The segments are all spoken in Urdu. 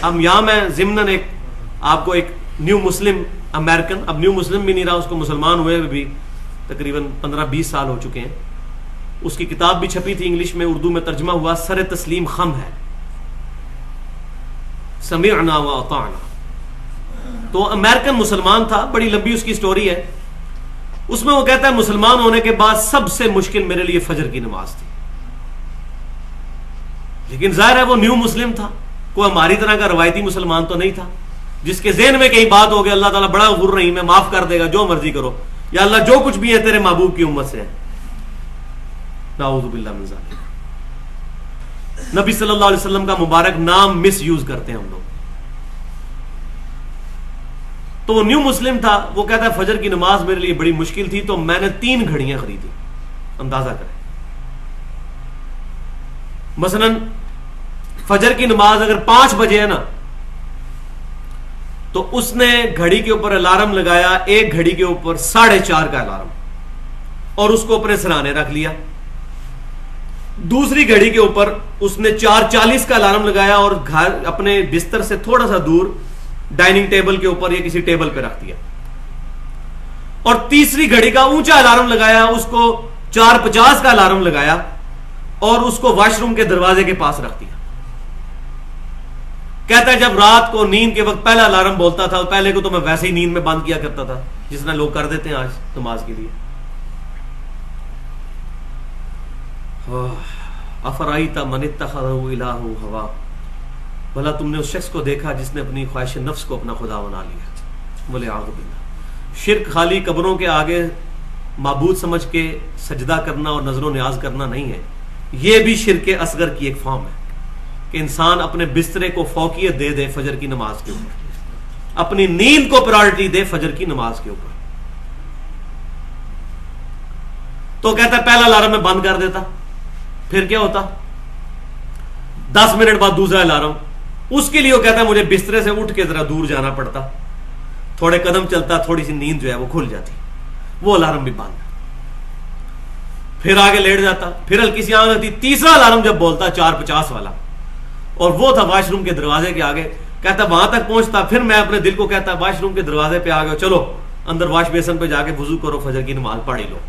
اب یہاں میں ضمناً آپ کو ایک نیو مسلم امریکن، اب نیو مسلم بھی نہیں رہا، اس کو مسلمان ہوئے بھی تقریباً 15-20 سال ہو چکے ہیں، اس کی کتاب بھی چھپی تھی انگلش میں، اردو میں ترجمہ ہوا، سر تسلیم خم ہے، سمعنا و اطعنا. تو امریکن مسلمان تھا، بڑی لمبی اس کی سٹوری ہے. اس میں وہ کہتا ہے مسلمان ہونے کے بعد سب سے مشکل میرے لیے فجر کی نماز تھی. لیکن ظاہر ہے وہ نیو مسلم تھا، کوئی ہماری طرح کا روایتی مسلمان تو نہیں تھا جس کے ذہن میں کئی بات ہو گئی اللہ تعالیٰ بڑا غفور رحیم ہے، معاف کر دے گا، جو مرضی کرو، یا اللہ جو کچھ بھی ہے تیرے محبوب کی امت سے ہے. نعوذ باللہ من ذالک. نبی صلی اللہ علیہ وسلم کا مبارک نام مس یوز کرتے ہیں ہم لوگ. تو وہ نیو مسلم تھا، وہ کہتا ہے فجر کی نماز میرے لیے بڑی مشکل تھی، تو میں نے 3 گھڑیاں خریدی. اندازہ کریں، مثلا فجر کی نماز اگر 5 بجے ہے نا، تو اس نے گھڑی کے اوپر الارم لگایا، ایک گھڑی کے اوپر 4:30 کا الارم، اور اس کو اپنے سرانے رکھ لیا. دوسری گھڑی کے اوپر اس نے 4:40 کا الارم لگایا اور گھر اپنے بستر سے تھوڑا سا دور ڈائننگ ٹیبل کے اوپر یا کسی ٹیبل پہ رکھ دیا. اور تیسری گھڑی کا اونچا الارم لگایا، اس کو 4:50 کا الارم لگایا اور اس کو واش روم کے دروازے کے پاس رکھ دیا. کہتا ہے جب رات کو نیند کے وقت پہلا الارم بولتا تھا، پہلے کو تو میں ویسے ہی نیند میں بند کیا کرتا تھا جس طرح لوگ کر دیتے ہیں آج نماز کے لیے. افرائیت من اتخذ الہہ ہوا، بھلا تم نے اس شخص کو دیکھا جس نے اپنی خواہش نفس کو اپنا خدا بنا لیا. بولے اعوذ باللہ. شرک خالی قبروں کے آگے معبود سمجھ کے سجدہ کرنا اور نظر و نیاز کرنا نہیں ہے، یہ بھی شرک اصغر کی ایک فارم ہے کہ انسان اپنے بسترے کو فوقیت دے دے فجر کی نماز کے اوپر، اپنی نیند کو پرائورٹی دے فجر کی نماز کے اوپر. تو کہتا ہے پہلا الارم میں بند کر دیتا، پھر کیا ہوتا 10 منٹ بعد دوسرا الارم. اس کے لیے وہ کہتا ہے مجھے بسترے سے اٹھ کے ذرا دور جانا پڑتا، تھوڑے قدم چلتا، تھوڑی سی نیند جو ہے وہ کھل جاتی، وہ الارم بھی بند. پھر آگے لیٹ جاتا، پھر ہلکی سی آنکھ آتی، تیسرا الارم جب بولتا 4:50 والا، اور وہ تھا واش روم کے دروازے کے آگے. کہتا وہاں تک پہنچتا، پھر میں اپنے دل کو کہتا واش روم کے دروازے پہ آ گئے، چلو اندر واش بیسن پہ جا کے وضو کرو، فجر کی نماز پڑھ لو.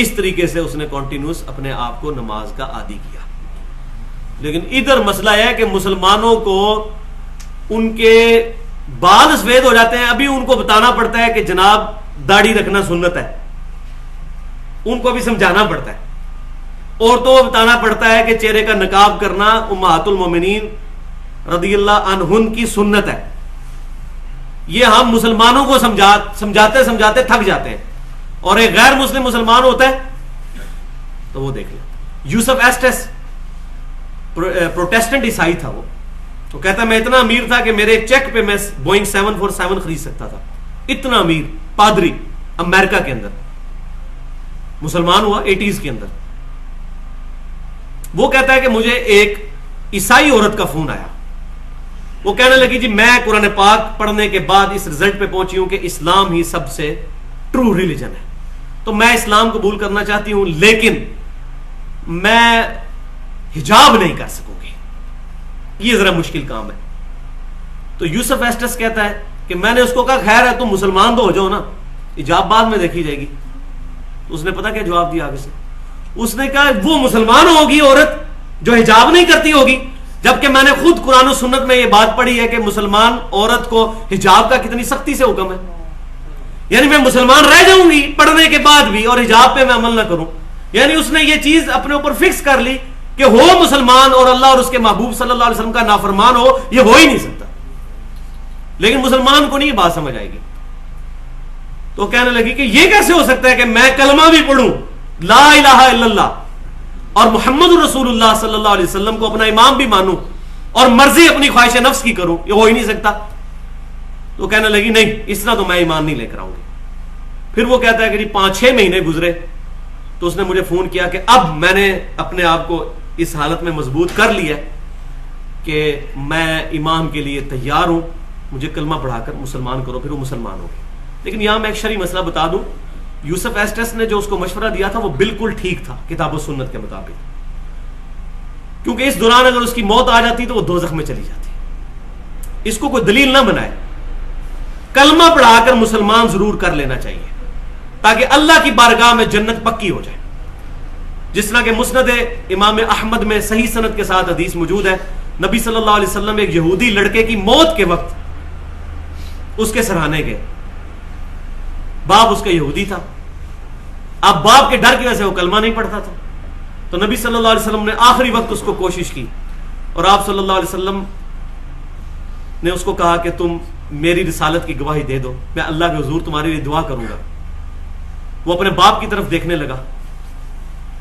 اس طریقے سے اس نے کنٹینیوس اپنے آپ کو نماز کا عادی کیا. لیکن ادھر مسئلہ ہے کہ مسلمانوں کو ان کے بال سفید ہو جاتے ہیں، ابھی ان کو بتانا پڑتا ہے کہ جناب داڑھی رکھنا سنت ہے، ان کو بھی سمجھانا پڑتا ہے. عورتوں کو بتانا پڑتا ہے کہ چہرے کا نقاب کرنا امہات المومنین رضی اللہ عنہن کی سنت ہے. یہ ہم مسلمانوں کو سمجھاتے سمجھاتے تھک جاتے ہیں، اور ایک غیر مسلم مسلمان ہوتا ہے تو وہ دیکھ لیں. یوسف ایسٹس پروٹیسٹنٹ عیسائی تھا، وہ کہتا ہے میں اتنا امیر تھا کہ میرے ایک چیک پہ میں بوئنگ 747 خرید سکتا تھا. اتنا امیر پادری امریکہ کے اندر، مسلمان ہوا 80s کے اندر. وہ کہتا ہے کہ مجھے ایک عیسائی عورت کا فون آیا، وہ کہنے لگی جی میں قرآن پاک پڑھنے کے بعد اس رزلٹ پہ پہنچی ہوں کہ اسلام ہی سب سے ٹرو ریلیجن ہے، تو میں اسلام قبول کرنا چاہتی ہوں، لیکن میں حجاب نہیں کر سکوں گی، یہ ذرا مشکل کام ہے. تو یوسف ایسٹس کہتا ہے کہ میں نے اس کو کہا خیر ہے تم مسلمان تو ہو جاؤ نا، حجاب بعد میں دیکھی جائے گی. تو اس نے پتا کیا جواب دیا آگے سے؟ اس نے کہا وہ مسلمان ہوگی عورت جو حجاب نہیں کرتی ہوگی، جبکہ میں نے خود قرآن و سنت میں یہ بات پڑھی ہے کہ مسلمان عورت کو حجاب کا کتنی سختی سے حکم ہے. یعنی میں مسلمان رہ جاؤں گی پڑھنے کے بعد بھی اور حجاب پہ میں عمل نہ کروں. یعنی اس نے یہ چیز اپنے اوپر فکس کر لی کہ ہو مسلمان اور اللہ اور اس کے محبوب صلی اللہ علیہ وسلم کا نافرمان ہو، یہ ہو ہی نہیں سکتا. لیکن مسلمان کو نہیں یہ بات سمجھ آئے گی. تو کہنے لگی کہ یہ کیسے ہو سکتا ہے کہ میں کلمہ بھی پڑھوں لا الہ الا اللہ اور محمد رسول اللہ صلی اللہ علیہ وسلم کو اپنا امام بھی مانوں اور مرضی اپنی خواہش نفس کی کروں، یہ ہو ہی نہیں سکتا. تو کہنے لگی نہیں اس طرح تو میں ایمان نہیں لے کر آؤں گی. پھر وہ کہتا ہے کہ 5-6 مہینے گزرے تو اس نے مجھے فون کیا کہ اب میں نے اپنے آپ کو اس حالت میں مضبوط کر لیا کہ میں ایمان کے لیے تیار ہوں، مجھے کلمہ پڑھا کر مسلمان کرو. پھر وہ مسلمان ہو گئے. لیکن یہاں میں ایک شرعی مسئلہ بتا دوں، یوسف ایسٹس نے جو اس کو مشورہ دیا تھا وہ بالکل ٹھیک تھا کتاب و سنت کے مطابق، کیونکہ اس دوران اگر اس کی موت آ جاتی تو وہ دوزخ میں چلی جاتی. اس کو کوئی دلیل نہ بنائے. کلمہ پڑھا کر مسلمان ضرور کر لینا چاہیے تاکہ اللہ کی بارگاہ میں جنت پکی ہو جائے. جس طرح کہ مسند امام احمد میں صحیح سند کے ساتھ حدیث موجود ہے, نبی صلی اللہ علیہ وسلم ایک یہودی لڑکے کی موت کے وقت اس کے سراہنے گئے. باپ اس کا یہودی تھا, اب باپ کے ڈر کی وجہ سے وہ کلمہ نہیں پڑھتا تھا, تو نبی صلی اللہ علیہ وسلم نے آخری وقت اس کو کوشش کی, اور آپ صلی اللہ علیہ وسلم نے اس کو کہا کہ تم میری رسالت کی گواہی دے دو, میں اللہ کے حضور تمہارے لیے دعا کروں گا. وہ اپنے باپ کی طرف دیکھنے لگا,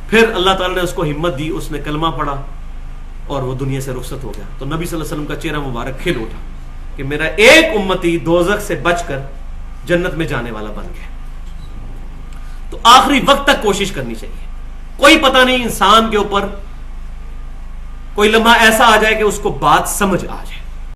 پھر اللہ تعالیٰ نے اس کو ہمت دی, اس نے کلمہ پڑھا اور وہ دنیا سے رخصت ہو گیا. تو نبی صلی اللہ علیہ وسلم کا چہرہ مبارک کھل اٹھا کہ میرا ایک امتی دوزخ سے بچ کر جنت میں جانے والا بن گیا. تو آخری وقت تک کوشش کرنی چاہیے. کوئی پتہ نہیں انسان کے اوپر کوئی لمحہ ایسا آ جائے کہ اس کو بات سمجھ آ جائے,